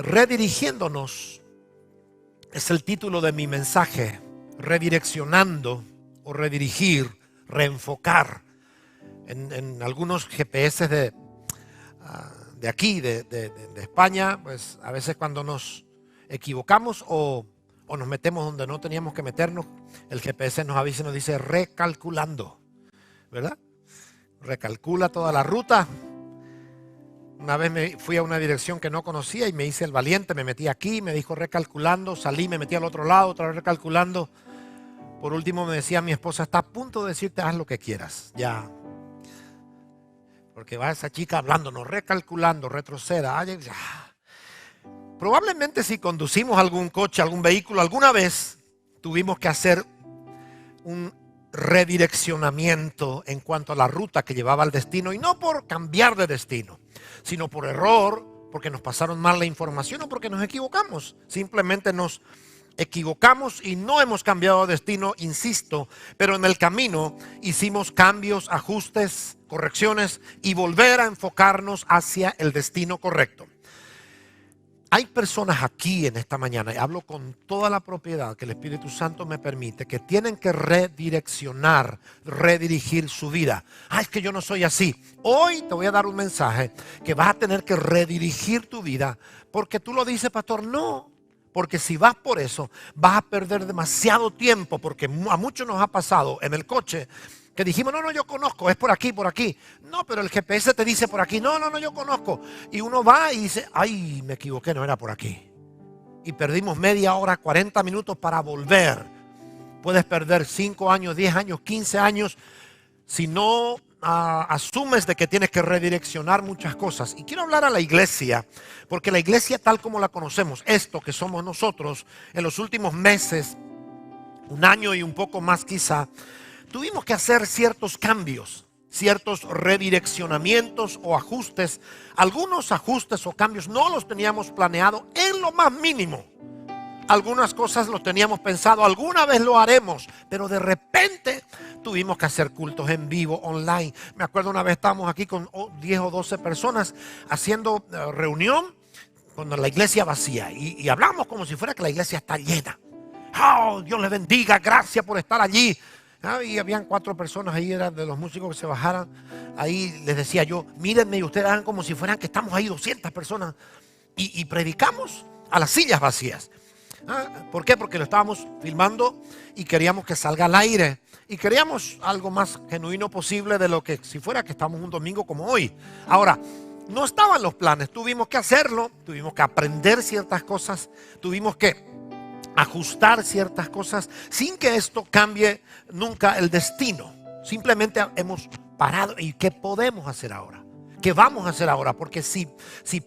Redirigiéndonos es el título de mi mensaje. Redireccionando o redirigir, reenfocar. En algunos GPS de aquí, de España, pues a veces cuando nos equivocamos o nos metemos donde no teníamos que meternos, el GPS nos avisa y nos dice recalculando, ¿verdad? Recalcula toda la ruta. Una vez me fui a una dirección que no conocía y me hice el valiente, me metí aquí, me dijo recalculando, salí, me metí al otro lado, otra vez recalculando. Por último me decía mi esposa, está a punto de decirte haz lo que quieras, ya. Porque va esa chica hablándonos, recalculando, retroceda. Ay, ya. Probablemente si conducimos algún coche, algún vehículo, alguna vez tuvimos que hacer un redireccionamiento en cuanto a la ruta que llevaba al destino, y no por cambiar de destino, sino por error, porque nos pasaron mal la información o porque nos equivocamos. Simplemente nos equivocamos y no hemos cambiado de destino, insisto, pero en el camino hicimos cambios, ajustes, correcciones y volver a enfocarnos hacia el destino correcto. Hay personas aquí en esta mañana, y hablo con toda la propiedad que el Espíritu Santo me permite, que tienen que redireccionar, redirigir su vida. Es que yo no soy así. Hoy te voy a dar un mensaje que vas a tener que redirigir tu vida, porque tú lo dices, pastor, no. Porque si vas por eso, vas a perder demasiado tiempo, porque a muchos nos ha pasado en el coche que dijimos, no, yo conozco, es por aquí, por aquí. No, pero el GPS te dice por aquí, no, yo conozco. Y uno va y dice, ay, me equivoqué, no era por aquí. Y perdimos media hora, 40 minutos para volver. Puedes perder 5 años, 10 años, 15 años, si no asumes de que tienes que redireccionar muchas cosas. Y quiero hablar a la iglesia, porque la iglesia tal como la conocemos, esto que somos nosotros, en los últimos meses, un año y un poco más quizá, tuvimos que hacer ciertos cambios, ciertos redireccionamientos o ajustes. Algunos ajustes o cambios no los teníamos planeado en lo más mínimo. Algunas cosas los teníamos pensado, alguna vez lo haremos, pero de repente tuvimos que hacer cultos en vivo, online. Me acuerdo una vez estábamos aquí con 10 o 12 personas haciendo reunión con la iglesia vacía y hablamos como si fuera que la iglesia está llena. Oh, Dios les bendiga, gracias por estar allí. Y habían 4 personas ahí, eran de los músicos que se bajaran. Ahí les decía yo, mírenme y ustedes hagan como si fueran que estamos ahí 200 personas. Y predicamos a las sillas vacías. ¿Por qué? Porque lo estábamos filmando y queríamos que salga al aire. Y queríamos algo más genuino posible de lo que si fuera que estamos un domingo como hoy. Ahora, no estaban los planes, tuvimos que hacerlo, tuvimos que aprender ciertas cosas, tuvimos que ajustar ciertas cosas sin que esto cambie nunca el destino. Simplemente hemos parado. ¿Y qué podemos hacer ahora? ¿Qué vamos a hacer ahora? Porque si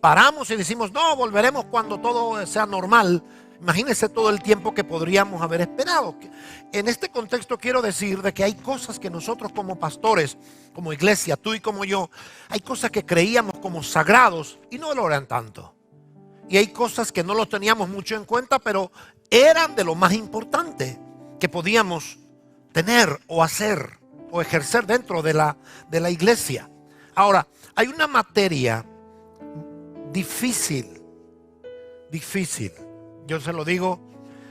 paramos y decimos no, volveremos cuando todo sea normal, imagínense todo el tiempo que podríamos haber esperado. En este contexto quiero decir de que hay cosas que nosotros como pastores, como iglesia, tú y como yo, hay cosas que creíamos como sagrados y no lo eran tanto. Y hay cosas que no los teníamos mucho en cuenta, pero eran de lo más importante que podíamos tener o hacer o ejercer dentro de la iglesia. Ahora, hay una materia difícil. Yo se lo digo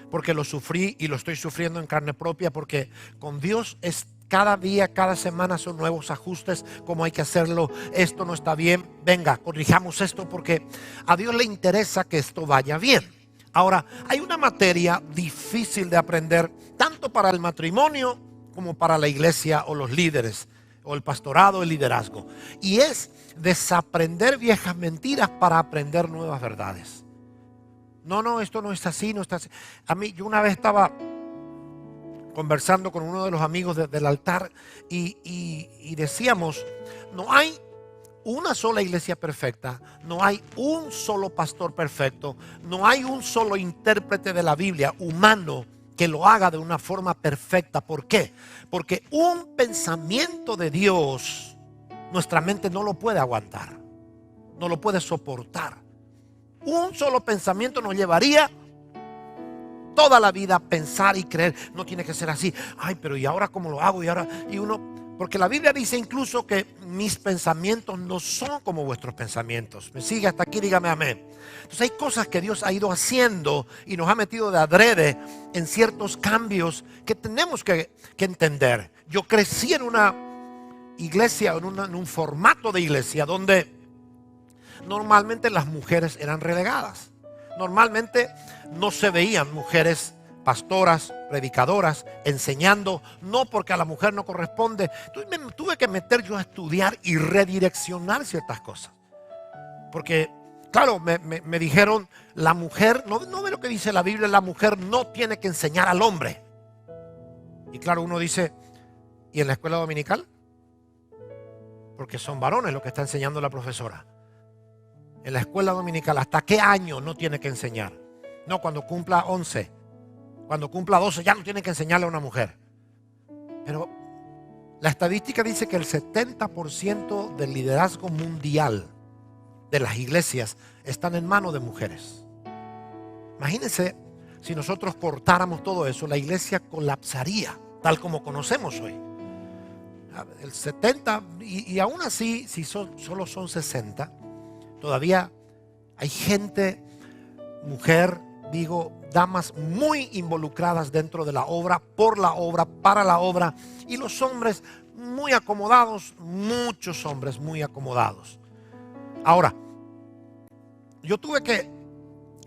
porque lo sufrí y lo estoy sufriendo en carne propia, porque con Dios es cada día, cada semana son nuevos ajustes, cómo hay que hacerlo, esto no está bien, venga, corrijamos esto, porque a Dios le interesa que esto vaya bien. Ahora, hay una materia difícil de aprender, tanto para el matrimonio como para la iglesia o los líderes, o el pastorado, el liderazgo, y es desaprender viejas mentiras para aprender nuevas verdades. No, esto no está así, no está así. Yo una vez estaba conversando con uno de los amigos del altar y decíamos, no hay una sola iglesia perfecta, no hay un solo pastor perfecto, no hay un solo intérprete de la Biblia humano que lo haga de una forma perfecta. ¿Por qué? Porque un pensamiento de Dios, nuestra mente no lo puede aguantar, no lo puede soportar. Un solo pensamiento nos llevaría toda la vida a pensar y creer, no tiene que ser así. Ay, pero ¿y ahora cómo lo hago? Y uno Porque la Biblia dice incluso que mis pensamientos no son como vuestros pensamientos. ¿Me sigue hasta aquí? Dígame amén. Entonces hay cosas que Dios ha ido haciendo y nos ha metido de adrede en ciertos cambios que tenemos que entender. Yo crecí en una iglesia, en un formato de iglesia donde normalmente las mujeres eran relegadas. Normalmente no se veían mujeres pastoras, predicadoras, enseñando, no porque a la mujer no corresponde. Entonces me tuve que meter yo a estudiar y redireccionar ciertas cosas. Porque, claro, me dijeron, la mujer, no ve lo que dice la Biblia, la mujer no tiene que enseñar al hombre. Y claro, uno dice, ¿y en la escuela dominical? Porque son varones lo que está enseñando la profesora. En la escuela dominical, ¿hasta qué año no tiene que enseñar? No, cuando cumpla 11. Cuando cumpla 12 ya no tiene que enseñarle a una mujer. Pero la estadística dice que el 70% del liderazgo mundial de las iglesias están en manos de mujeres. Imagínense si nosotros cortáramos todo eso, la iglesia colapsaría tal como conocemos hoy. El 70, y aún así, si solo son 60, todavía hay gente, mujer, digo, damas muy involucradas dentro de la obra, por la obra, para la obra, y los hombres muy acomodados, muchos hombres muy acomodados. Ahora, yo tuve que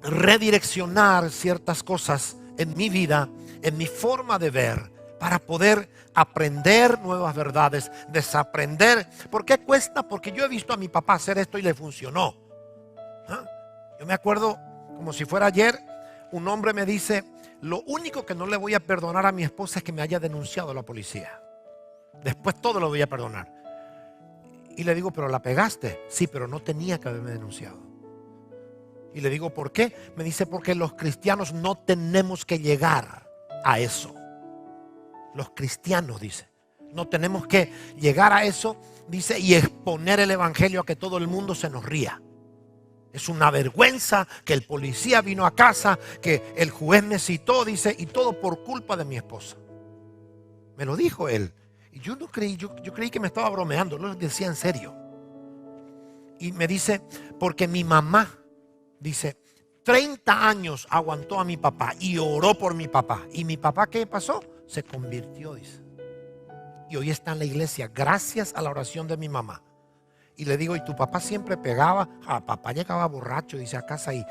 redireccionar ciertas cosas en mi vida, en mi forma de ver, para poder aprender nuevas verdades, desaprender. ¿Por qué cuesta? Porque yo he visto a mi papá hacer esto y le funcionó. Yo me acuerdo, como si fuera ayer, un hombre me dice, lo único que no le voy a perdonar a mi esposa es que me haya denunciado a la policía. Después todo lo voy a perdonar. Y le digo, pero la pegaste. Sí, pero no tenía que haberme denunciado. Y le digo, ¿por qué? Me dice, porque los cristianos no tenemos que llegar a eso. Los cristianos, dice, no tenemos que llegar a eso, dice, y exponer el evangelio a que todo el mundo se nos ría. Es una vergüenza que el policía vino a casa, que el juez me citó, dice, y todo por culpa de mi esposa. Me lo dijo él. Y yo no creí, yo creí que me estaba bromeando, lo decía en serio. Y me dice, porque mi mamá, dice, 30 años aguantó a mi papá y oró por mi papá. ¿Y mi papá qué pasó? Se convirtió, dice. Y hoy está en la iglesia gracias a la oración de mi mamá. Y le digo, ¿y tu papá siempre pegaba? Papá llegaba borracho, dice, a casa y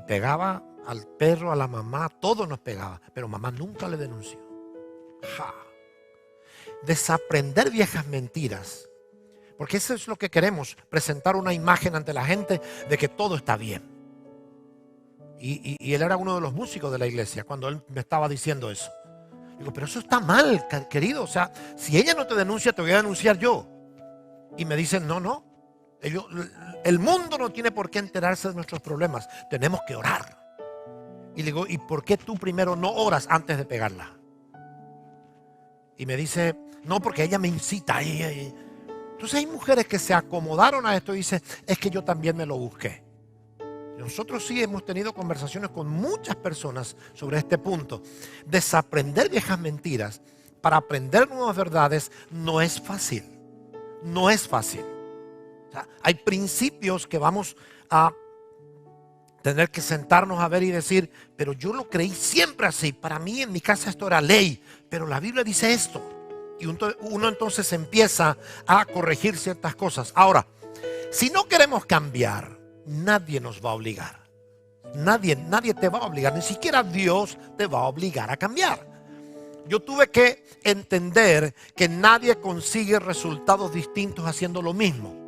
pegaba al perro, a la mamá, todo nos pegaba. Pero mamá nunca le denunció. Desaprender viejas mentiras. Porque eso es lo que queremos, presentar una imagen ante la gente de que todo está bien. Y él era uno de los músicos de la iglesia cuando él me estaba diciendo eso. Digo, pero eso está mal, querido. O sea, si ella no te denuncia, te voy a denunciar yo. Y me dicen, no. El mundo no tiene por qué enterarse de nuestros problemas. Tenemos que orar. Y le digo, ¿y por qué tú primero no oras antes de pegarla? Y me dice, no, porque ella me incita. Entonces hay mujeres que se acomodaron a esto y dicen, es que yo también me lo busqué. Nosotros sí hemos tenido conversaciones con muchas personas sobre este punto. Desaprender viejas mentiras para aprender nuevas verdades no es fácil. No es fácil. O sea, hay principios que vamos a tener que sentarnos a ver y decir, pero yo lo creí siempre así. Para mí en mi casa esto era ley, pero la Biblia dice esto. Y uno entonces empieza a corregir ciertas cosas. Ahora, si no queremos cambiar, nadie nos va a obligar. Nadie te va a obligar. Ni siquiera Dios te va a obligar a cambiar. Yo tuve que entender que nadie consigue resultados distintos haciendo lo mismo.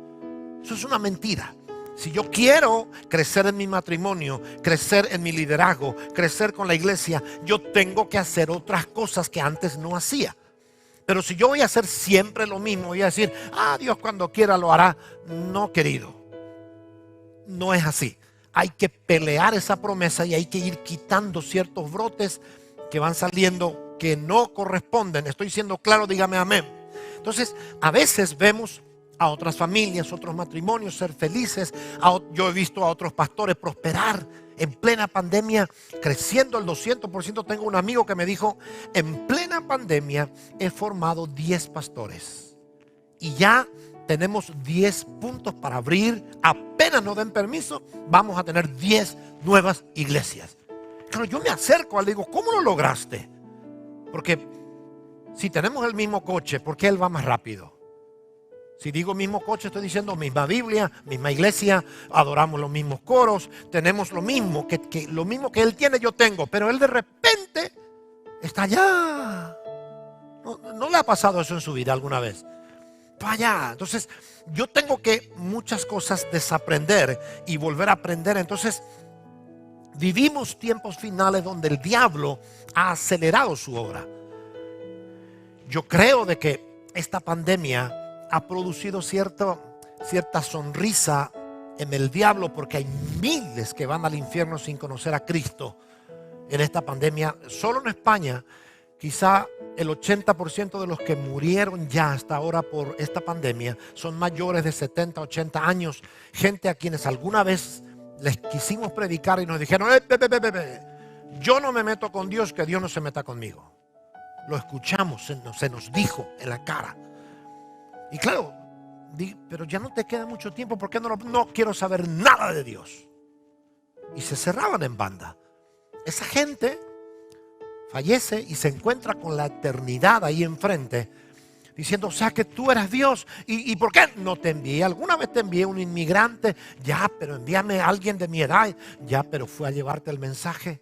Eso es una mentira. Si yo quiero crecer en mi matrimonio, crecer en mi liderazgo, crecer con la iglesia, yo tengo que hacer otras cosas que antes no hacía. Pero si yo voy a hacer siempre lo mismo, voy a decir, Dios cuando quiera lo hará. No, querido. No es así. Hay que pelear esa promesa y hay que ir quitando ciertos brotes que van saliendo que no corresponden. Estoy siendo claro, dígame amén. Entonces, a veces vemos a otras familias, otros matrimonios ser felices. Yo he visto a otros pastores prosperar en plena pandemia, creciendo el 200%. Tengo un amigo que me dijo, en plena pandemia he formado 10 pastores. y ya tenemos 10 puntos para abrir. Apenas nos den permiso, vamos a tener 10 nuevas iglesias. Claro, yo me acerco, le digo, ¿cómo lo lograste? Porque si tenemos el mismo coche, ¿por qué él va más rápido? Si digo mismo coche, estoy diciendo misma Biblia, misma iglesia, adoramos los mismos coros, tenemos lo mismo que él tiene, yo tengo, pero él de repente está allá. ¿No le ha pasado eso en su vida alguna vez? Para allá. Entonces, yo tengo que muchas cosas desaprender y volver a aprender. Entonces, vivimos tiempos finales donde el diablo ha acelerado su obra. Yo creo de que esta pandemia ha producido cierta sonrisa en el diablo, porque hay miles que van al infierno sin conocer a Cristo en esta pandemia. Solo en España, quizá el 80% de los que murieron ya hasta ahora por esta pandemia son mayores de 70, 80 años. Gente a quienes alguna vez les quisimos predicar y nos dijeron, yo no me meto con Dios, que Dios no se meta conmigo. Lo escuchamos, se nos dijo en la cara. Y claro, pero ya no te queda mucho tiempo, ¿por qué no quiero saber nada de Dios? Y se cerraban en banda. Esa gente fallece y se encuentra con la eternidad ahí enfrente, diciendo, o sea que tú eres Dios. ¿Y por qué no te envié? Alguna vez te envié un inmigrante, ya, pero envíame a alguien de mi edad, ya, pero fue a llevarte el mensaje.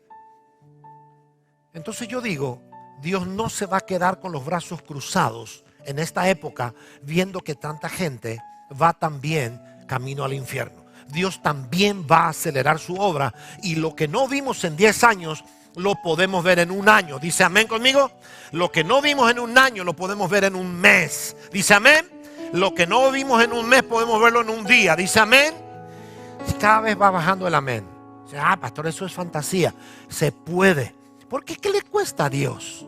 Entonces yo digo, Dios no se va a quedar con los brazos cruzados en esta época, viendo que tanta gente va también camino al infierno. Dios también va a acelerar su obra, y lo que no vimos en 10 años lo podemos ver en un año. Dice amén conmigo. Lo que no vimos en un año lo podemos ver en un mes. Dice amén. Lo que no vimos en un mes podemos verlo en un día. Dice amén. Cada vez va bajando el amén. Dice, pastor, eso es fantasía. Se puede. Porque ¿qué le cuesta a Dios?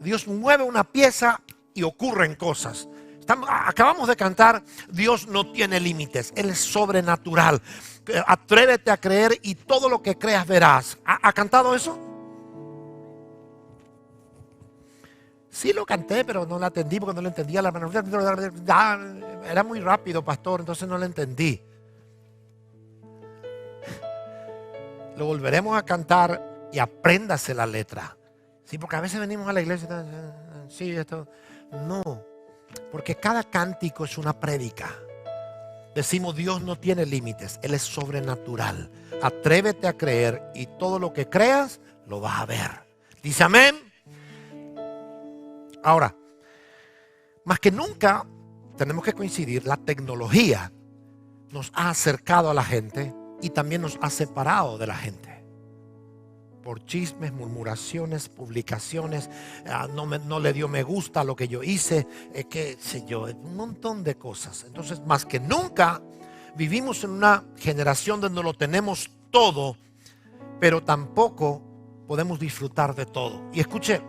Dios mueve una pieza y ocurren cosas. Acabamos de cantar, Dios no tiene límites, Él es sobrenatural. Atrévete a creer y todo lo que creas verás. ¿Ha cantado eso? Sí lo canté, pero no la entendí porque no le entendía. Era muy rápido, pastor, entonces no la entendí. Lo volveremos a cantar y apréndase la letra. Sí, porque a veces venimos a la iglesia. Sí, esto. No, porque cada cántico es una prédica. Decimos, Dios no tiene límites, Él es sobrenatural. Atrévete a creer y todo lo que creas lo vas a ver. Dice amén. Ahora, más que nunca tenemos que coincidir, la tecnología nos ha acercado a la gente y también nos ha separado de la gente. Por chismes, murmuraciones, publicaciones, no le dio me gusta a lo que yo hice, qué sé yo, un montón de cosas. Entonces, más que nunca, vivimos en una generación donde lo tenemos todo, pero tampoco podemos disfrutar de todo. Y escuche,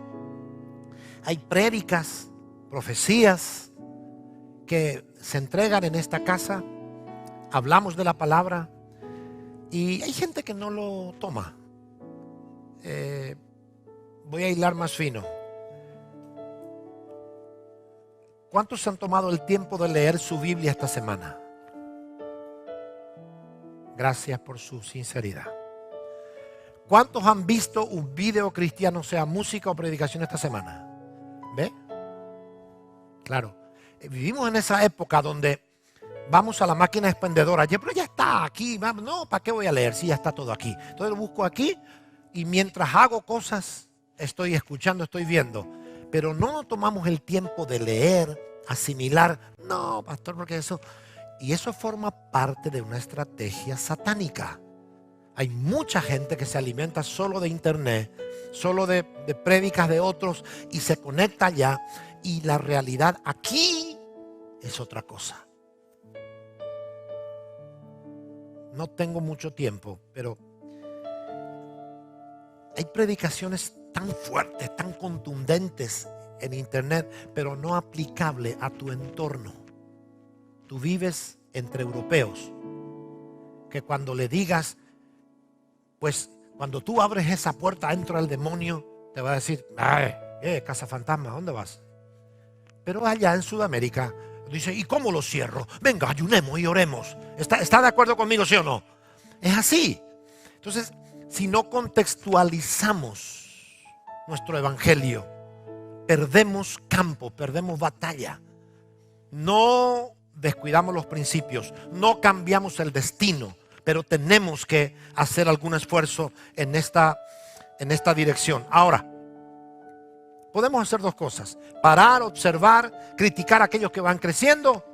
hay prédicas, profecías que se entregan en esta casa, hablamos de la palabra y hay gente que no lo toma. Voy a hilar más fino. ¿Cuántos se han tomado el tiempo de leer su Biblia esta semana? Gracias por su sinceridad. ¿Cuántos han visto un video cristiano, sea música o predicación, esta semana? ¿Ve? Claro. Vivimos en esa época donde vamos a la máquina expendedora. Pero ya está aquí. No, ¿para qué voy a leer si ya está todo aquí? Entonces lo busco aquí. Y mientras hago cosas, estoy escuchando, estoy viendo. Pero no nos tomamos el tiempo de leer, asimilar. No, pastor, porque eso... Y eso forma parte de una estrategia satánica. Hay mucha gente que se alimenta solo de internet, solo de prédicas de otros y se conecta allá. Y la realidad aquí es otra cosa. No tengo mucho tiempo, pero... hay predicaciones tan fuertes, tan contundentes en internet, pero no aplicable a tu entorno. Tú vives entre europeos, que cuando le digas, pues cuando tú abres esa puerta, entra el demonio, te va a decir, casa fantasma, ¿dónde vas? Pero allá en Sudamérica, Dice, ¿y cómo lo cierro? Venga, ayunemos y oremos. ¿Está de acuerdo conmigo, sí o no? Es así. Entonces, si no contextualizamos nuestro evangelio, perdemos campo, perdemos batalla. No descuidamos los principios, no cambiamos el destino, pero tenemos que hacer algún esfuerzo en esta dirección. Ahora, podemos hacer dos cosas: parar, observar, criticar a aquellos que van creciendo,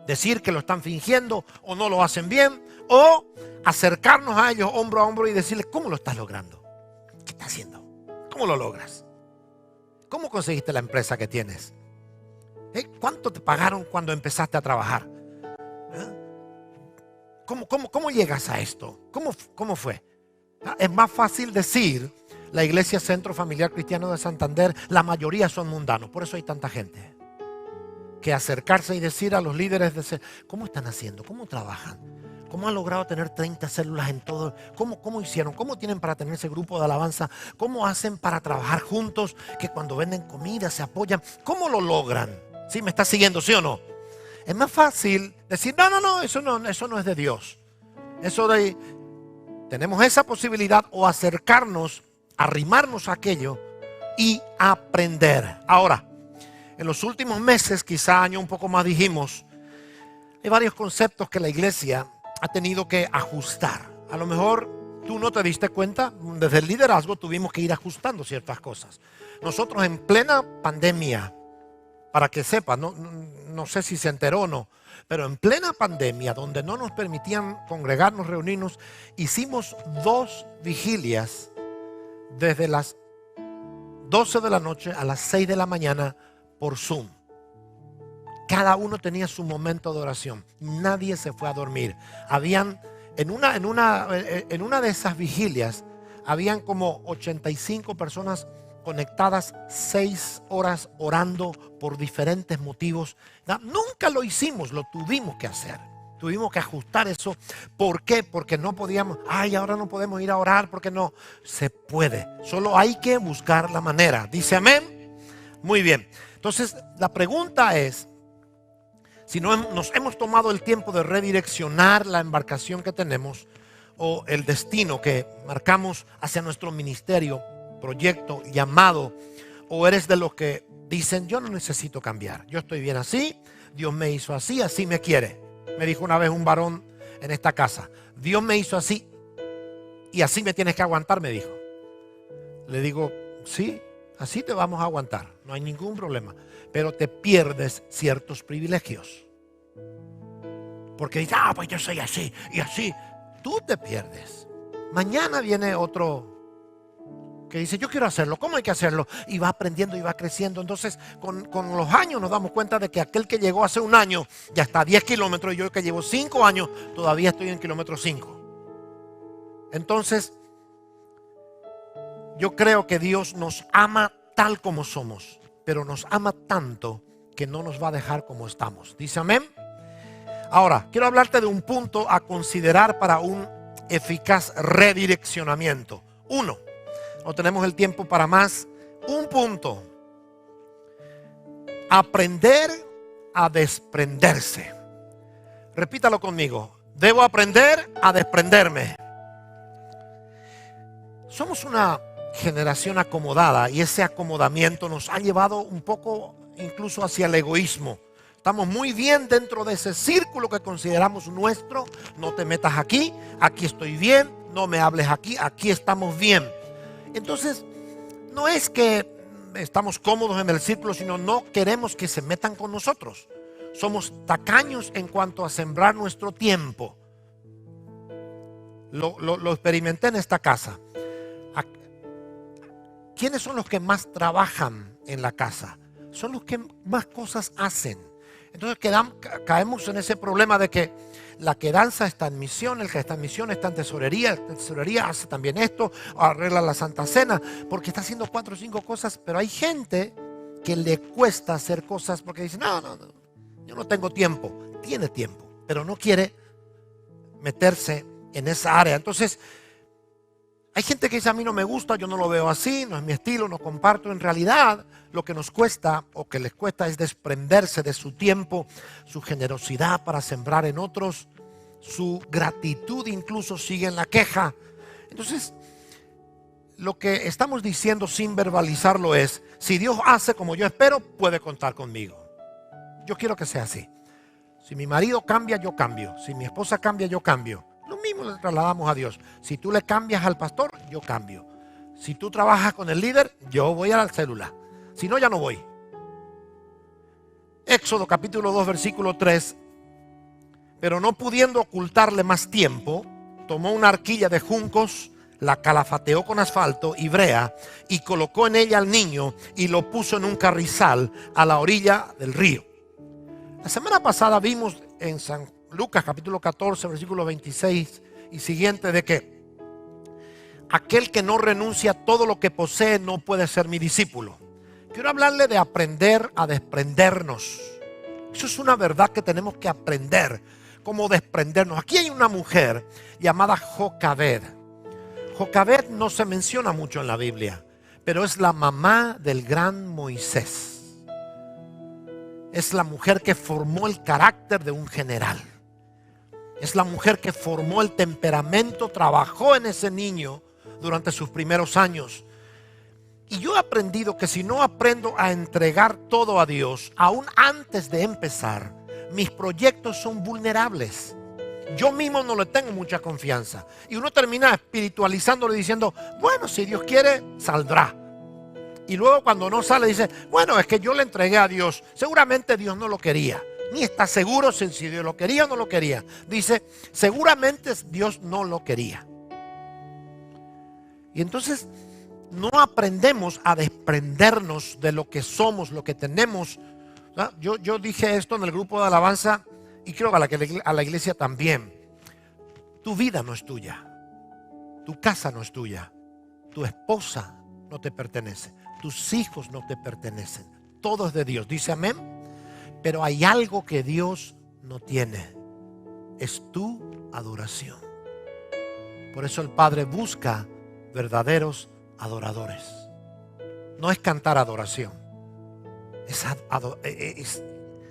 decir que lo están fingiendo o no lo hacen bien, o acercarnos a ellos hombro a hombro y decirles, ¿cómo lo estás logrando? ¿Qué estás haciendo? ¿Cómo lo logras? ¿Cómo conseguiste la empresa que tienes? ¿Cuánto te pagaron cuando empezaste a trabajar? ¿Cómo llegas a esto? ¿Cómo fue? Es más fácil decir, la Iglesia Centro Familiar Cristiano de Santander, la mayoría son mundanos, por eso hay tanta gente, que acercarse y decir a los líderes, ¿cómo están haciendo? ¿Cómo trabajan? ¿Cómo han logrado tener 30 células en todo? ¿Cómo hicieron? ¿Cómo tienen para tener ese grupo de alabanza? ¿Cómo hacen para trabajar juntos? Que cuando venden comida se apoyan. ¿Cómo lo logran? ¿Sí? ¿Me está siguiendo, sí o no? Es más fácil decir, no, eso no es de Dios. Tenemos esa posibilidad, o acercarnos, arrimarnos a aquello y aprender. Ahora, en los últimos meses, quizá año un poco más, dijimos, hay varios conceptos que la iglesia ha tenido que ajustar. A lo mejor tú no te diste cuenta, desde el liderazgo tuvimos que ir ajustando ciertas cosas. Nosotros en plena pandemia, para que sepas, no sé si se enteró o no, pero en plena pandemia, donde no nos permitían congregarnos, reunirnos, hicimos 2 vigilias desde las 12 de la noche a las 6 de la mañana por Zoom. Cada uno tenía su momento de oración. Nadie se fue a dormir. En una de esas vigilias, habían como 85 personas conectadas 6 horas orando por diferentes motivos. Nunca lo hicimos, lo tuvimos que hacer. Tuvimos que ajustar eso. ¿Por qué? Porque no podíamos, ahora no podemos ir a orar, porque no. Se puede. Solo hay que buscar la manera. ¿Dice amén? Muy bien. Entonces, la pregunta es, si nos hemos tomado el tiempo de redireccionar la embarcación que tenemos o el destino que marcamos hacia nuestro ministerio, proyecto, llamado, o eres de los que dicen, yo no necesito cambiar, yo estoy bien así, Dios me hizo así, así me quiere. Me dijo una vez un varón en esta casa, Dios me hizo así y así me tienes que aguantar, me dijo. Le digo, sí, así te vamos a aguantar, no hay ningún problema, pero te pierdes ciertos privilegios. Porque dices, pues yo soy así y así. Tú te pierdes. Mañana viene otro que dice, yo quiero hacerlo, ¿cómo hay que hacerlo? Y va aprendiendo y va creciendo. Entonces, con los años nos damos cuenta de que aquel que llegó hace un año ya está a 10 kilómetros, y yo que llevo 5 años todavía estoy en kilómetro 5. Entonces, yo creo que Dios nos ama tal como somos, pero nos ama tanto que no nos va a dejar como estamos. ¿Dice amén? Ahora, quiero hablarte de un punto a considerar para un eficaz redireccionamiento. 1, no tenemos el tiempo para más. Un punto: aprender a desprenderse. Repítalo conmigo. Debo aprender a desprenderme. Somos una generación acomodada y ese acomodamiento nos ha llevado un poco incluso hacia el egoísmo. Estamos muy bien dentro de ese círculo que consideramos nuestro. No te metas aquí, aquí estoy bien, no me hables aquí, aquí estamos bien. Entonces, no es que estamos cómodos en el círculo, sino no queremos que se metan con nosotros. Somos tacaños en cuanto a sembrar nuestro tiempo. Lo experimenté en esta casa. ¿Quiénes son los que más trabajan en la casa? Son los que más cosas hacen. Entonces caemos en ese problema de que la que danza está en misión, el que está en misión está en tesorería, el tesorería hace también esto, arregla la Santa Cena, porque está haciendo 4 o 5 cosas, pero hay gente que le cuesta hacer cosas porque dice, no, yo no tengo tiempo. Tiene tiempo, pero no quiere meterse en esa área. Entonces, Hay gente que dice, a mí no me gusta, yo no lo veo así, no es mi estilo, no comparto. En realidad, lo que nos cuesta o que les cuesta es desprenderse de su tiempo, su generosidad para sembrar en otros, su gratitud incluso sigue en la queja. Entonces, lo que estamos diciendo sin verbalizarlo es, si Dios hace como yo espero, puede contar conmigo. Yo quiero que sea así. Si mi marido cambia, yo cambio. Si mi esposa cambia, yo cambio. Lo mismo le trasladamos a Dios. Si tú le cambias al pastor, yo cambio. Si tú trabajas con el líder, yo voy a la célula. Si no, ya no voy. Éxodo capítulo 2, versículo 3. Pero no pudiendo ocultarle más tiempo, tomó una arquilla de juncos, la calafateó con asfalto y brea y colocó en ella al niño y lo puso en un carrizal a la orilla del río. La semana pasada vimos en San Lucas capítulo 14, versículo 26 y siguiente de que aquel que no renuncia a todo lo que posee no puede ser mi discípulo. Quiero hablarle de aprender a desprendernos. Eso es una verdad que tenemos que aprender, cómo desprendernos. Aquí hay una mujer llamada Jocabed. Jocabed no se menciona mucho en la Biblia, pero es la mamá del gran Moisés. Es la mujer que formó el carácter de un general. Es la mujer que formó el temperamento, trabajó en ese niño durante sus primeros años. Y yo he aprendido que si no aprendo a entregar todo a Dios, aún antes de empezar, mis proyectos son vulnerables. Yo mismo no le tengo mucha confianza. Y uno termina espiritualizándolo y diciendo, bueno, si Dios quiere, saldrá. Y luego cuando no sale dice, bueno, es que yo le entregué a Dios. Seguramente Dios no lo quería. Ni está seguro si Dios lo quería o no lo quería. Dice, seguramente Dios no lo quería. Y entonces no aprendemos a desprendernos de lo que somos, lo que tenemos. Yo dije esto en el grupo de alabanza y creo que a la iglesia también. Tu vida no es tuya. Tu casa no es tuya. Tu esposa no te pertenece. Tus hijos no te pertenecen. Todo es de Dios. Dice amén. Pero hay algo que Dios no tiene. Es tu adoración. Por eso el Padre busca verdaderos adoradores. No es cantar adoración. Es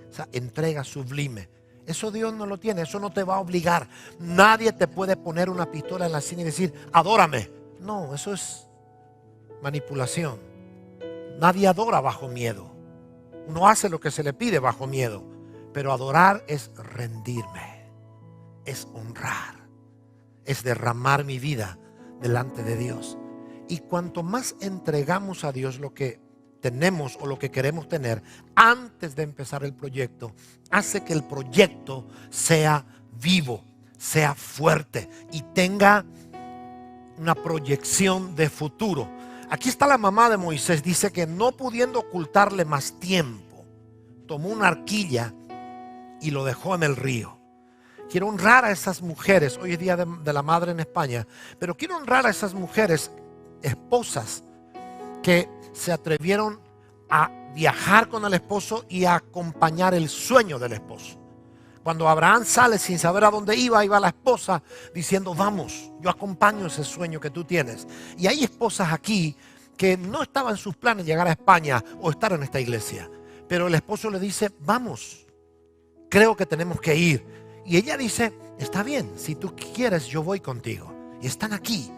esa entrega sublime. Eso Dios no lo tiene. Eso no te va a obligar. Nadie te puede poner una pistola en la sien y decir, adórame. No, eso es manipulación. Nadie adora bajo miedo. Uno hace lo que se le pide bajo miedo. Pero adorar es rendirme. Es honrar. Es derramar mi vida delante de Dios. Y cuanto más entregamos a Dios lo que tenemos o lo que queremos tener antes de empezar el proyecto, hace que el proyecto sea vivo, sea fuerte y tenga una proyección de futuro. Aquí está la mamá de Moisés. Dice que no pudiendo ocultarle más tiempo, tomó una arquilla y lo dejó en el río. Quiero honrar a esas mujeres. Hoy es día de la madre en España, pero quiero honrar a esas mujeres, esposas, que se atrevieron a viajar con el esposo y a acompañar el sueño del esposo. Cuando Abraham sale sin saber a dónde iba la esposa diciendo, vamos, yo acompaño ese sueño que tú tienes. Y hay esposas aquí que no estaban en sus planes llegar a España o estar en esta iglesia, pero el esposo le dice, vamos, creo que tenemos que ir. Y ella dice, está bien, si tú quieres yo voy contigo. Y están aquí.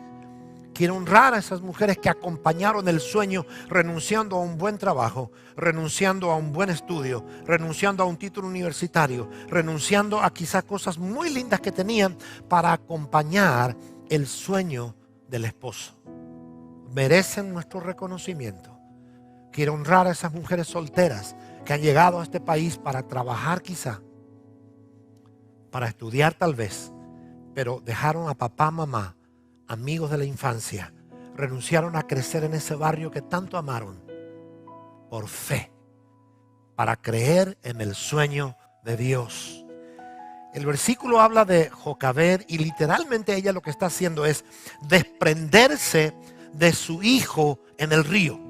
Quiero honrar a esas mujeres que acompañaron el sueño renunciando a un buen trabajo, renunciando a un buen estudio, renunciando a un título universitario, renunciando a quizás cosas muy lindas que tenían para acompañar el sueño del esposo. Merecen nuestro reconocimiento. Quiero honrar a esas mujeres solteras que han llegado a este país para trabajar quizá, para estudiar tal vez, pero dejaron a papá, mamá, amigos de la infancia, renunciaron a crecer en ese barrio que tanto amaron por fe, para creer en el sueño de Dios. El versículo habla de Jocabed y literalmente ella lo que está haciendo es desprenderse de su hijo en el río.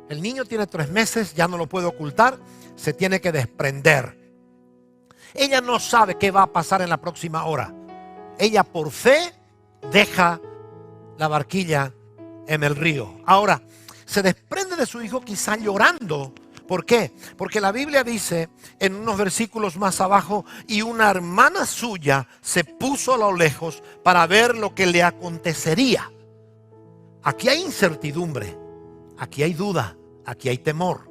El niño tiene 3 meses, ya no lo puede ocultar, se tiene que desprender. Ella no sabe qué va a pasar en la próxima hora. Ella por fe deja la barquilla en el río. Ahora, se desprende de su hijo quizá llorando. ¿Por qué? Porque la Biblia dice en unos versículos más abajo: y una hermana suya se puso a lo lejos para ver lo que le acontecería. Aquí hay incertidumbre, aquí hay duda, aquí hay temor.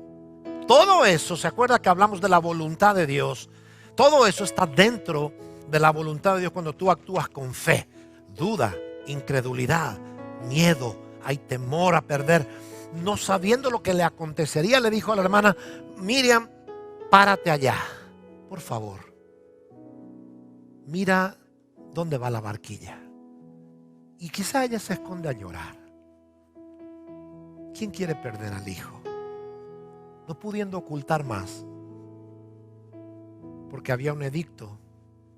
Todo eso, ¿se acuerda que hablamos de la voluntad de Dios? Todo eso está dentro de la voluntad de Dios cuando tú actúas con fe. Duda, incredulidad, miedo, hay temor a perder. No sabiendo lo que le acontecería, le dijo a la hermana: Miriam, párate allá, por favor. Mira dónde va la barquilla. Y quizá ella se esconde a llorar. ¿Quién quiere perder al hijo? No pudiendo ocultar más, porque había un edicto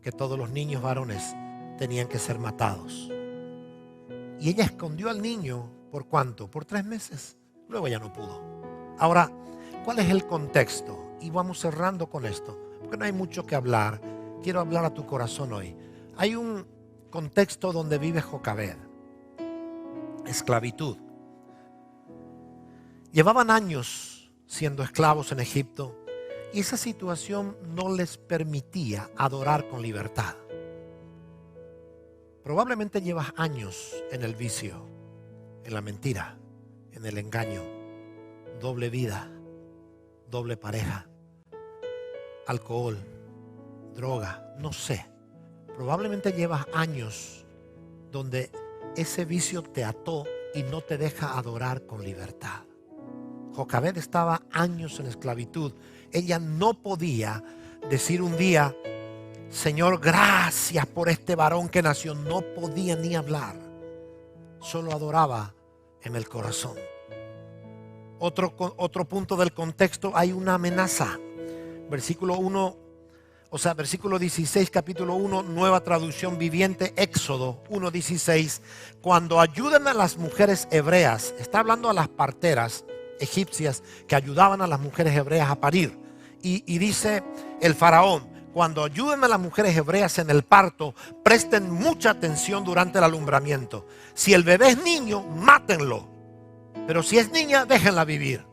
que todos los niños varones tenían que ser matados. Y ella escondió al niño, ¿por cuánto? Por 3 meses. Luego ya no pudo. Ahora, ¿cuál es el contexto? Y vamos cerrando con esto, porque no hay mucho que hablar. Quiero hablar a tu corazón hoy. Hay un contexto donde vive Jocabed. Esclavitud. Llevaban años siendo esclavos en Egipto y esa situación no les permitía adorar con libertad. Probablemente llevas años en el vicio, en la mentira, en el engaño, doble vida, doble pareja, alcohol, droga, no sé. Probablemente llevas años donde ese vicio te ató y no te deja adorar con libertad. Jocabed estaba años en esclavitud. Ella no podía decir un día: Señor, gracias por este varón que nació. No podía ni hablar. Solo adoraba en el corazón. Otro punto del contexto: hay una amenaza. Versículo 16, capítulo 1, nueva traducción viviente, Éxodo 1:16. Cuando ayudan a las mujeres hebreas, está hablando a las parteras egipcias que ayudaban a las mujeres hebreas a parir. Y dice el faraón: cuando ayuden a las mujeres hebreas en el parto, presten mucha atención durante el alumbramiento. Si el bebé es niño, mátenlo. Pero si es niña, déjenla vivir.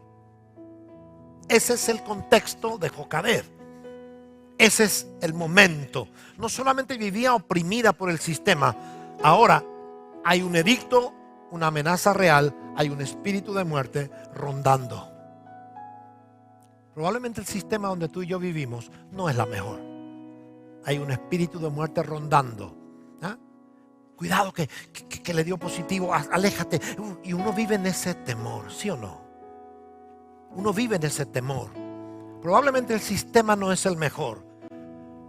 Ese es el contexto de Jocabed. Ese es el momento. No solamente vivía oprimida por el sistema. Ahora hay un edicto, una amenaza real. Hay un espíritu de muerte rondando. Probablemente el sistema donde tú y yo vivimos no es la mejor. Hay un espíritu de muerte rondando. ¿Ah? Cuidado que le dio positivo, aléjate. Y uno vive en ese temor, ¿sí o no? Uno vive en ese temor. Probablemente el sistema no es el mejor.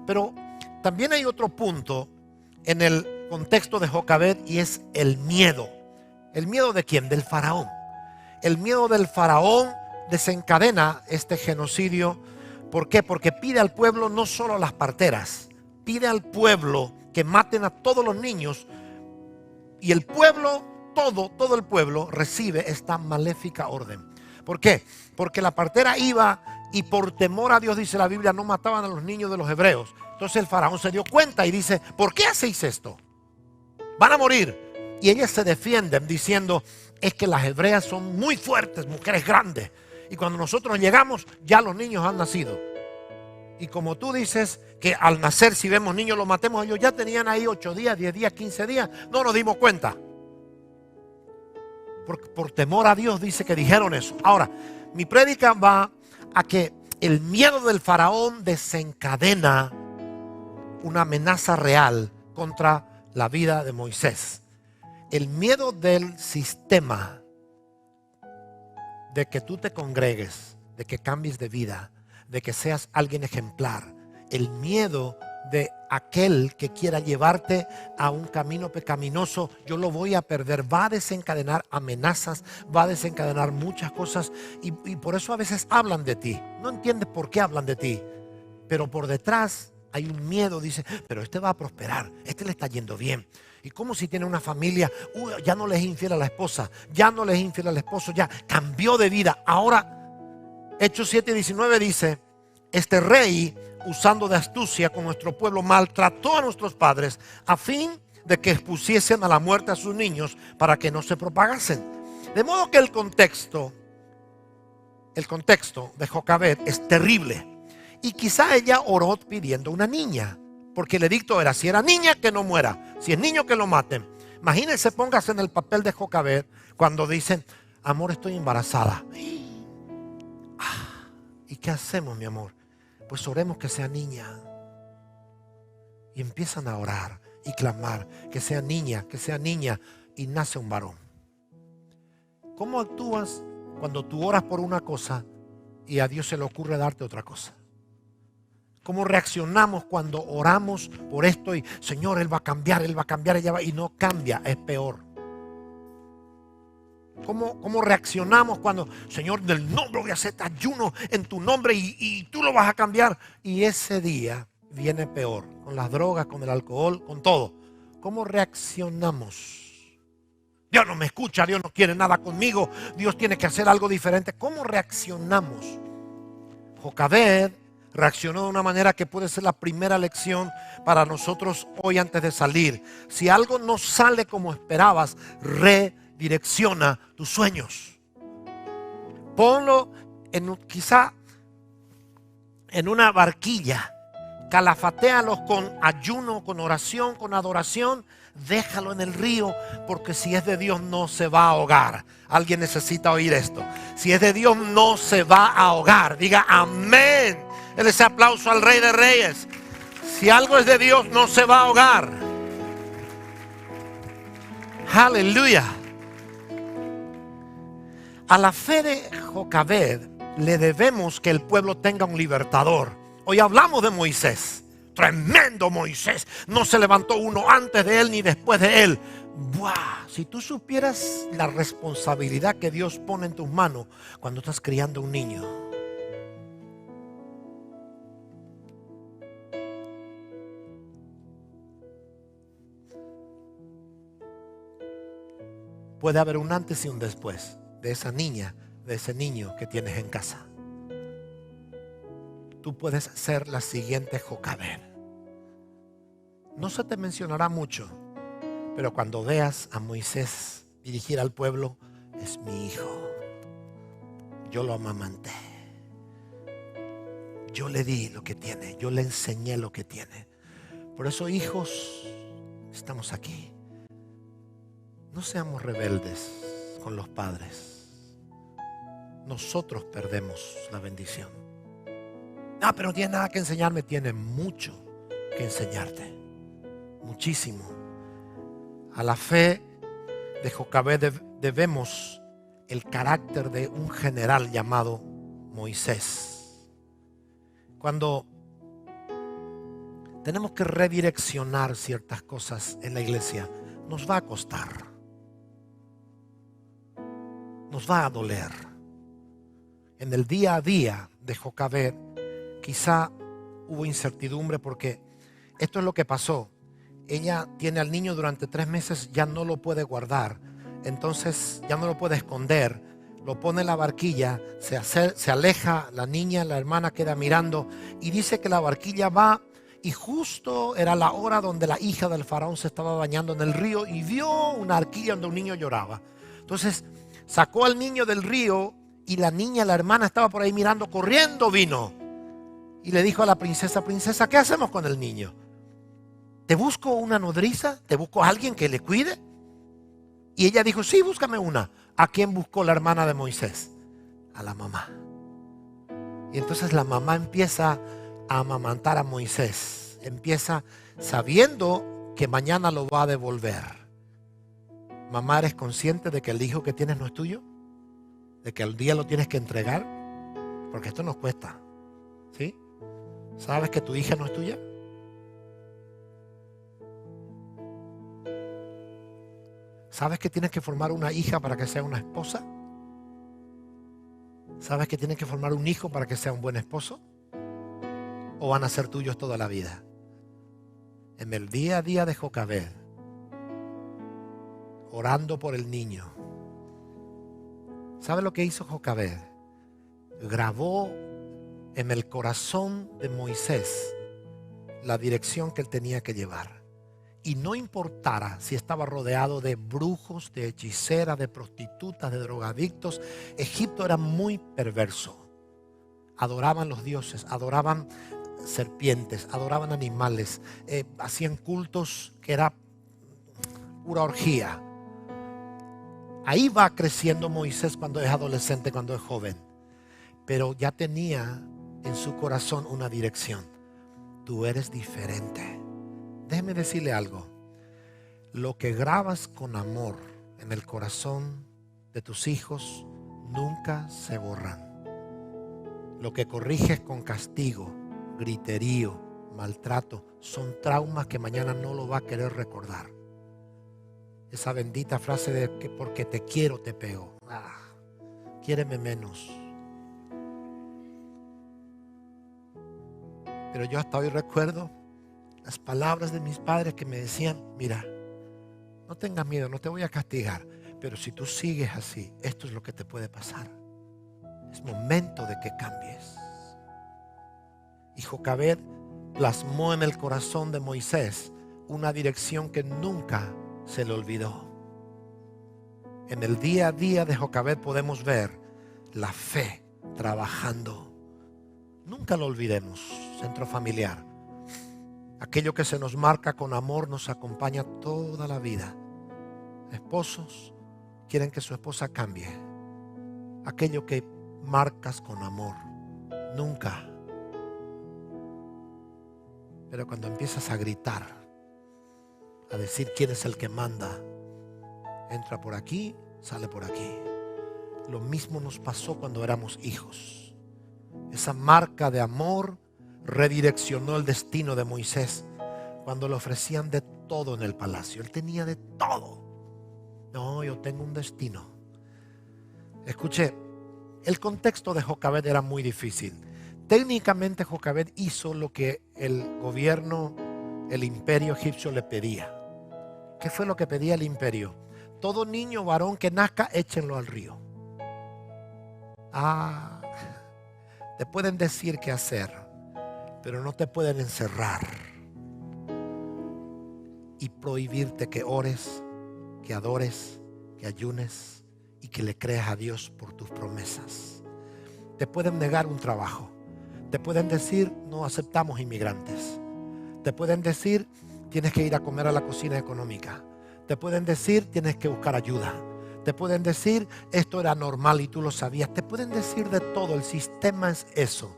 Pero también hay otro punto en el contexto de Jocabed, y es el miedo. ¿El miedo de quién? Del faraón. El miedo del faraón desencadena este genocidio. ¿Por qué? Porque pide al pueblo, no solo a las parteras, pide al pueblo que maten a todos los niños. Y el pueblo, todo el pueblo recibe esta maléfica orden. ¿Por qué? Porque la partera iba y por temor a Dios, dice la Biblia, no mataban a los niños de los hebreos. Entonces el faraón se dio cuenta y dice: ¿por qué hacéis esto? Van a morir. Y ellas se defienden diciendo: es que las hebreas son muy fuertes, mujeres grandes. Y cuando nosotros llegamos, ya los niños han nacido. Y como tú dices que al nacer, si vemos niños, los matemos. Ellos ya tenían ahí 8 días, 10 días, 15 días. No nos dimos cuenta. Por temor a Dios dice que dijeron eso. Ahora, mi prédica va a que el miedo del faraón desencadena una amenaza real contra la vida de Moisés. El miedo del sistema, de que tú te congregues, de que cambies de vida, de que seas alguien ejemplar. El miedo de aquel que quiera llevarte a un camino pecaminoso: yo lo voy a perder. Va a desencadenar amenazas, va a desencadenar muchas cosas. Y por eso a veces hablan de ti. No entiendes por qué hablan de ti, pero por detrás hay un miedo. Dice: pero este va a prosperar, este le está yendo bien. Y como si tiene una familia, ya no le es infiel a la esposa, ya no le es infiel al esposo, ya cambió de vida. Ahora, Hechos 7:19 dice: este rey, usando de astucia con nuestro pueblo, maltrató a nuestros padres a fin de que expusiesen a la muerte a sus niños para que no se propagasen. De modo que el contexto de Jocabed es terrible. Y quizá ella oró pidiendo una niña, porque el edicto era: si era niña, que no muera; si es niño, que lo maten. Imagínense, póngase en el papel de Jocabed cuando dicen: amor, estoy embarazada. ¿Y qué hacemos, mi amor? Pues oremos que sea niña. Y empiezan a orar y clamar que sea niña, y nace un varón. ¿Cómo actúas cuando tú oras por una cosa y a Dios se le ocurre darte otra cosa? ¿Cómo reaccionamos cuando oramos por esto y Señor, Él va a cambiar, ella va, y no cambia? Es peor. ¿Cómo reaccionamos cuando, Señor, del nombre voy a hacer ayuno en tu nombre y tú lo vas a cambiar? Y ese día viene peor, con las drogas, con el alcohol, con todo. ¿Cómo reaccionamos? Dios no me escucha, Dios no quiere nada conmigo, Dios tiene que hacer algo diferente. ¿Cómo reaccionamos? Jocabed reaccionó de una manera que puede ser la primera lección para nosotros hoy antes de salir. Si algo no sale como esperabas, redirecciona tus sueños. Ponlo quizá en una barquilla. Calafatéalos con ayuno, con oración, con adoración. Déjalo en el río, porque si es de Dios no se va a ahogar. Alguien necesita oír esto. Si es de Dios no se va a ahogar. Diga amén. Denle ese aplauso al Rey de Reyes. Si algo es de Dios no se va a ahogar. Aleluya. A la fe de Jocabed le debemos que el pueblo tenga un libertador. Hoy hablamos de Moisés. Tremendo Moisés. No se levantó uno antes de él ni después de él. ¡Buah! Si tú supieras la responsabilidad que Dios pone en tus manos cuando estás criando un niño. Puede haber un antes y un después de esa niña, de ese niño que tienes en casa. Tú puedes ser la siguiente Jocabed. No se te mencionará mucho, pero cuando veas a Moisés dirigir al pueblo, es mi hijo. Yo lo amamanté. Yo le di lo que tiene, yo le enseñé lo que tiene. Por eso, hijos, estamos aquí. No seamos rebeldes con los padres. Nosotros perdemos la bendición. Pero no tiene nada que enseñarme. Tiene mucho que enseñarte. Muchísimo. A la fe de Jocabed debemos el carácter de un general llamado Moisés. Cuando tenemos que redireccionar ciertas cosas en la iglesia, nos va a costar. Nos va a doler. En el día a día de Jocabed quizá hubo incertidumbre, porque esto es lo que pasó. Ella tiene al niño durante 3 meses, ya no lo puede guardar, entonces ya no lo puede esconder, lo pone en la barquilla, se aleja la niña, la hermana queda mirando y dice que la barquilla va, y justo era la hora donde la hija del faraón se estaba bañando en el río y vio una barquilla donde un niño lloraba. Entonces sacó al niño del río y la niña, la hermana, estaba por ahí mirando, corriendo vino y le dijo a la princesa: princesa, ¿qué hacemos con el niño? ¿Te busco una nodriza? ¿Te busco a alguien que le cuide? Y ella dijo: sí, búscame una. ¿A quién buscó la hermana de Moisés? A la mamá. Y entonces la mamá empieza a amamantar a Moisés. Empieza sabiendo que mañana lo va a devolver. Mamá, ¿eres consciente de que el hijo que tienes no es tuyo? ¿De que al día lo tienes que entregar? Porque esto nos cuesta. ¿Sí? ¿Sabes que tu hija no es tuya? ¿Sabes que tienes que formar una hija para que sea una esposa? ¿Sabes que tienes que formar un hijo para que sea un buen esposo? ¿O van a ser tuyos toda la vida? En el día a día de Jocabed, orando por el niño, ¿sabe lo que hizo Jocabed? Grabó en el corazón de Moisés la dirección que él tenía que llevar. Y no importara si estaba rodeado de brujos, de hechiceras, de prostitutas, de drogadictos. Egipto era muy perverso. Adoraban los dioses, adoraban serpientes, adoraban animales, hacían cultos que era pura orgía. Ahí va creciendo Moisés cuando es adolescente, cuando es joven. Pero ya tenía en su corazón una dirección. Tú eres diferente. Déjeme decirle algo. Lo que grabas con amor en el corazón de tus hijos nunca se borran. Lo que corriges con castigo, griterío, maltrato, son traumas que mañana no lo va a querer recordar. Esa bendita frase de que porque te quiero te pego. Quiéreme menos. Pero yo hasta hoy recuerdo las palabras de mis padres que me decían, mira, no tengas miedo, no te voy a castigar, pero si tú sigues así, esto es lo que te puede pasar. Es momento de que cambies. Y Jocabed plasmó en el corazón de Moisés una dirección que nunca se le olvidó. En el día a día de Jocabed podemos ver la fe trabajando. Nunca lo olvidemos, centro familiar. Aquello que se nos marca con amor nos acompaña toda la vida. Esposos quieren que su esposa cambie. Aquello que marcas con amor, nunca. Pero cuando empiezas a gritar, a decir quién es el que manda, entra por aquí, sale por aquí. Lo mismo nos pasó cuando éramos hijos. Esa marca de amor redireccionó el destino de Moisés cuando le ofrecían de todo en el palacio. Él tenía de todo. No, yo tengo un destino. Escuche, el contexto de Jocabed era muy difícil. Técnicamente Jocabed hizo lo que el gobierno, el imperio egipcio le pedía. ¿Qué fue lo que pedía el imperio? Todo niño varón que nazca, échenlo al río. Te pueden decir qué hacer, pero no te pueden encerrar y prohibirte que ores, que adores, que ayunes y que le creas a Dios por tus promesas. Te pueden negar un trabajo. Te pueden decir, no aceptamos inmigrantes. Te pueden decir, tienes que ir a comer a la cocina económica. Te pueden decir, tienes que buscar ayuda. Te pueden decir, esto era normal y tú lo sabías. Te pueden decir de todo, el sistema es eso.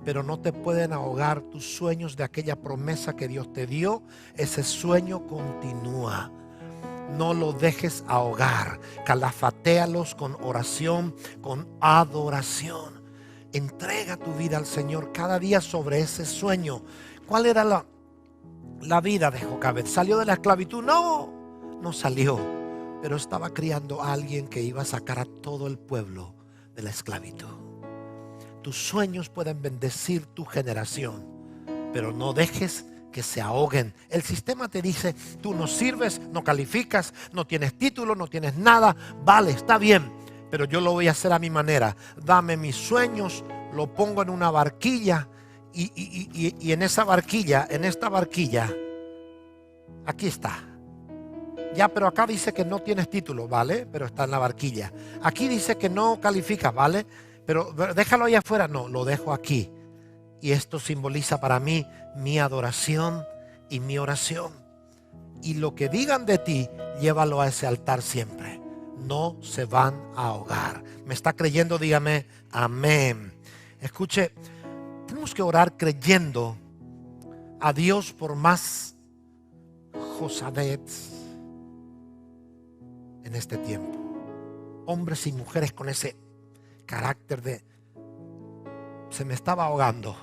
Pero no te pueden ahogar tus sueños de aquella promesa que Dios te dio. Ese sueño continúa. No lo dejes ahogar. Calafatéalos con oración, con adoración. Entrega tu vida al Señor cada día sobre ese sueño. ¿Cuál era la vida de Jocabed? ¿Salió de la esclavitud? No salió. Pero estaba criando a alguien que iba a sacar a todo el pueblo de la esclavitud. Tus sueños pueden bendecir tu generación, pero no dejes que se ahoguen. El sistema te dice, tú no sirves, no calificas, no tienes título, no tienes nada. Vale, está bien, pero yo lo voy a hacer a mi manera. Dame mis sueños, lo pongo en una barquilla y en esta barquilla, aquí está. Ya, pero acá dice que no tienes título, ¿vale? Pero está en la barquilla. Aquí dice que no calificas, ¿vale? Pero déjalo ahí afuera. No, lo dejo aquí. Y esto simboliza para mí mi adoración y mi oración. Y lo que digan de ti, llévalo a ese altar siempre. No se van a ahogar. ¿Me está creyendo? Dígame amén. Escuche, tenemos que orar creyendo a Dios por más Jocabeds en este tiempo. Hombres y mujeres con ese carácter de se me estaba ahogando,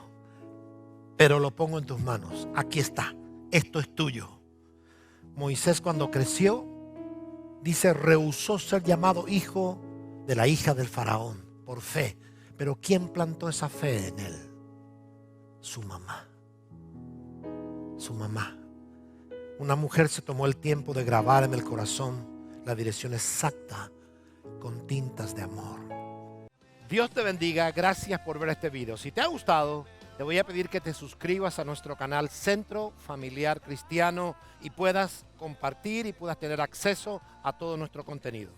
pero lo pongo en tus manos. Aquí está, esto es tuyo. Moisés, cuando creció, dice, rehusó ser llamado hijo de la hija del faraón por fe. Pero ¿quién plantó esa fe en él? Su mamá. Su mamá. Una mujer se tomó el tiempo de grabar en el corazón la dirección exacta con tintas de amor. Dios te bendiga. Gracias por ver este video. Si te ha gustado, te voy a pedir que te suscribas a nuestro canal Centro Familiar Cristiano y puedas compartir y puedas tener acceso a todo nuestro contenido.